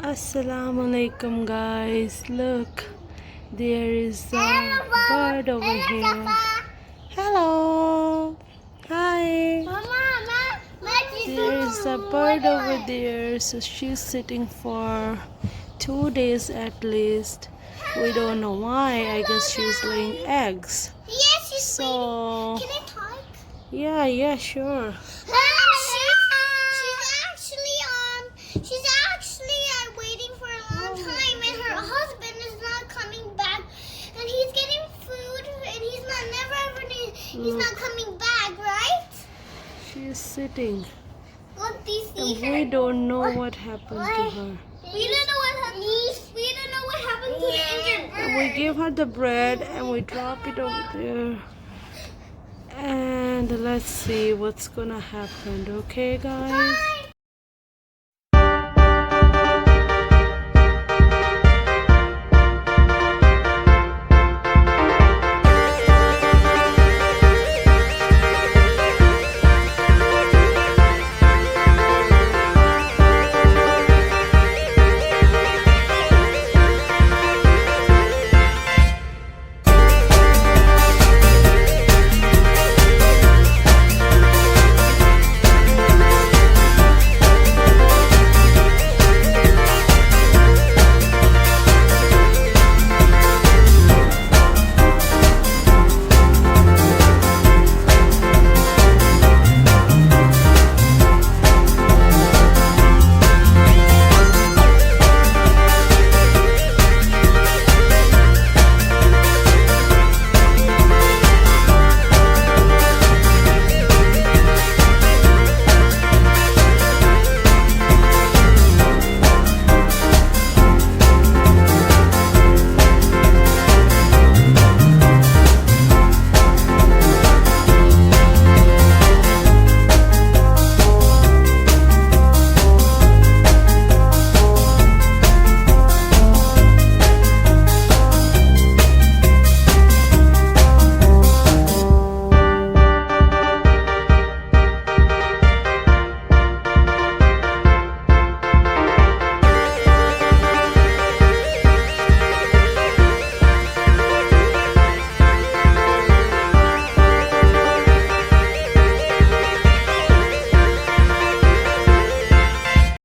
Assalamu alaikum guys, look, there is a bird over here. Hello, hi. There is a bird over there, so she's sitting for 2 days at least. We don't know why. I guess she's laying eggs. Yes, she's So waiting. Can I talk? yeah, sure. She's actually waiting for a long time, and her husband is not coming back, and he's getting food, and he's not coming back, right? She's sitting, Look, do you see and her? we don't know what happened to her. We don't know what happened. We don't know what happened to the injured bird. And we give her the bread and we drop it over there. And let's see what's gonna happen, okay guys? Bye.